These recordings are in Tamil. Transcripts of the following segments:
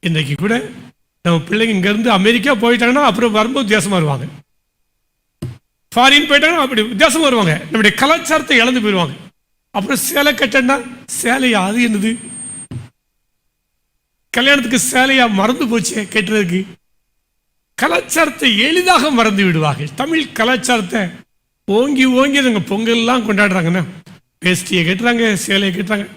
இன்றைக்கு கூட நம்ம பிள்ளைங்க இங்கேருந்து அமெரிக்கா போயிட்டாங்கன்னா அப்புறம் வரும்போது வித்தியாசமாக வருவாங்க. ஃபாரின் போயிட்டாங்கன்னா அப்படி வித்தியாசமாக வருவாங்க. நம்முடைய கலாச்சாரத்தை இழந்து போயிடுவாங்க. அப்புறம் சேலை கட்டன்னா சேலையா, அது என்னது? கல்யாணத்துக்கு சேலையா மறந்து போச்சு கட்டுறதுக்கு. கலாச்சாரத்தை எளிதாக மறந்து விடுவார்கள். தமிழ் கலாச்சாரத்தை ஓங்கி ஓங்கி நாங்கள் பொங்கல்லாம் கொண்டாடுறாங்கன்னா வேஷ்டியை கட்டுறாங்க, சேலையை கட்டுறாங்க.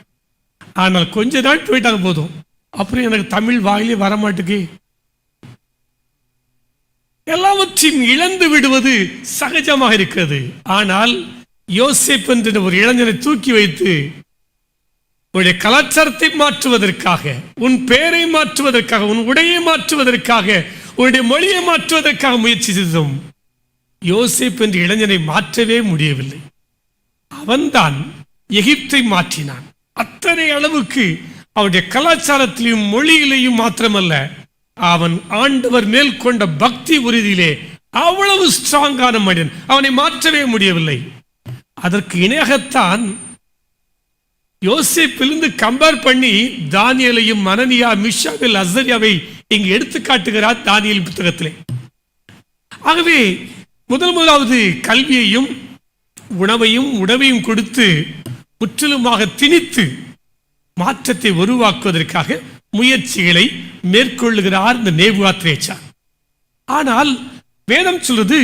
ஆனால் கொஞ்ச நாள் போயிட்டாங்க போதும், அப்புறம் எனக்கு தமிழ் வாயிலே வரமாட்டுக்கு. எல்லாவற்றையும் இழந்து விடுவது சகஜமாக இருக்கிறது. ஆனால் யோசேப்பு என்ற ஒரு இளைஞனை தூக்கி வைத்து உன்னுடைய கலாச்சாரத்தை மாற்றுவதற்காக, உன் பெயரை மாற்றுவதற்காக, உன் உடையை மாற்றுவதற்காக, உன்னுடைய மொழியை மாற்றுவதற்காக முயற்சி செய்தோம். யோசேப்பு என்ற இளைஞனை மாற்றவே முடியவில்லை. அவன்தான் எகிப்தை மாற்றினான். அத்தனை அளவுக்கு அவனுடைய கலாச்சாரத்திலையும் மொழியிலையும் மாத்திரமல்ல, அவன் ஆண்டவர் மேல் கொண்ட பக்தி உறுதியிலே அவ்வளவு ஸ்ட்ராங்கான மனிதன். அவனை மாற்றவே முடியவில்லை. அதற்கு இணையாகத்தான் யோசேப்பிலிருந்து கம்பேர் பண்ணி தானியேலையும் அனனியா, மிஷாவேல், அசரியாவை இங்கு எடுத்து காட்டுகிறார் தானியேல் புத்தகத்திலே. ஆகவே முதலாவது கல்வியையும் உணவையும் உடவையும் கொடுத்து முற்றிலுமாக திணித்து மாற்றத்தை உருவாக்குவதற்காக முயற்சிகளை மேற்கொள்ளுகிறார் இந்த நேபுகாத்நேச்சார். ஆனால் வேதம் சொல்றது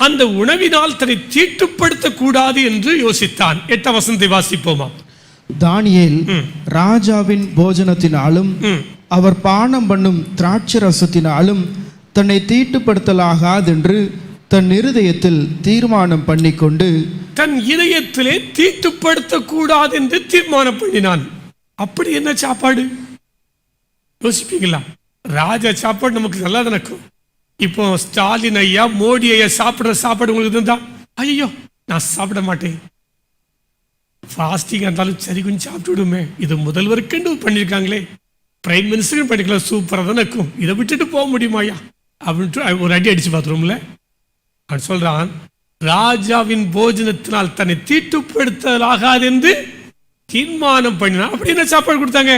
அந்த உணவினால் தன்னை தீட்டுப்படுத்தக் கூடாது என்று யோசித்தான். 8ஆம் வசனத்தை வாசிப்போமா? தானியேல் ராஜாவின் போஜனத்தினாலும் அவர் பானம் பண்ணும் திராட்சை ரசத்தினாலும் தன்னை தீட்டுப்படுத்தலாகாதென்று தன் இருதயத்தில் தீர்மானம் பண்ணிக்கொண்டு, தன் இதயத்திலே தீட்டுப்படுத்தக் கூடாது என்று தீர்மானம் பண்ணினான். அப்படி என்ன சாப்பாடு யோசிப்பீங்களா? ராஜா சாப்பாடு நமக்கு நல்லா நடக்கும். இப்போ ஸ்டாலின் ஐயா, மோடி ஐயா சாப்பிட்ற சாப்பாடு உங்களுக்கு இருந்தா ஐயோ நான் சாப்பிட மாட்டேன், ஃபாஸ்டிங் இருந்தாலும் சரி கொஞ்சம் சாப்பிட்டு விடுமே, இது முதல்வருக்கு பண்ணியிருக்காங்களே, பிரைம் மினிஸ்டருக்கு பண்ணிக்கலாம், சூப்பராக தானே இருக்கும், இதை விட்டுட்டு போக முடியுமாயா அப்படின்ட்டு ஒரு அடி அடிச்சு பார்த்துருவோம்ல. அவன் சொல்றான், ராஜாவின் போஜனத்தினால் தன்னை தீட்டுப்படுத்தலாகாது என்று தீர்மானம் பண்ணினான். அப்படி என்ன சாப்பாடு கொடுத்தாங்க?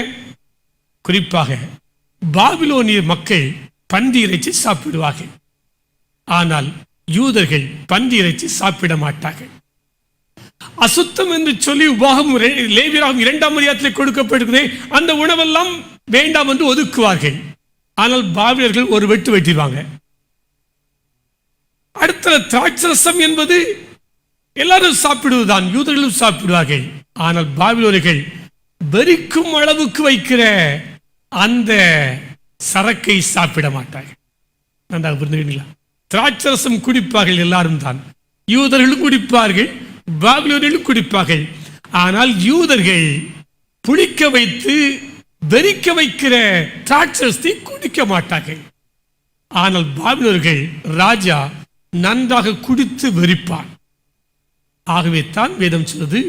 குறிப்பாக பாபிலோனிய மக்கள் பன்றி இறைச்சி சாப்பிடுவார்கள். ஆனால் யூதர்கள் பன்றி இறைச்சி சாப்பிட மாட்டார்கள். அசுத்தம் என்று சொல்லி உபாகமும் லேவியராகும் 2ஆம் அதிகாரத்தில் கொடுக்கப்படுகிறதே, அந்த உணவெல்லாம் வேண்டாம் என்று ஒதுக்குவார்கள். ஆனால் பாபிலர்கள் ஒரு வெட்டு வெட்டிடுவாங்க. அடுத்த திராட்சரசம் என்பது எல்லாரும் சாப்பிடுவதுதான், யூதர்களும் சாப்பிடுவார்கள். ஆனால் பாபிலோனியர்கள் வெறிக்கும் அளவுக்கு வைக்கிற அந்த சரக்கை சாப்பிட மாட்டார்கள். நன்றாக புரிந்துக்கிறீங்களா? திராட்சரசம் குடிப்பார்கள் எல்லாரும் தான், யூதர்களும் குடிப்பார்கள், பாபிலோனியர்களும் குடிப்பார்கள். ஆனால் யூதர்கள் புளிக்க வைத்து வெறிக்க வைக்கிற திராட்சரசத்தை குடிக்க மாட்டார்கள். ஆனால் பாபிலோனியர்கள் ராஜா நன்றாக குடித்து வெறிப்பான். ஆகவே தான் வேதம் சொல்வது,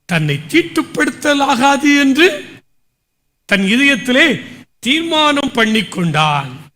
தன்னை தீட்டுப்படுத்தலாகாது என்று தன் இதயத்திலே தீர்மானம் பண்ணி கொண்டான்.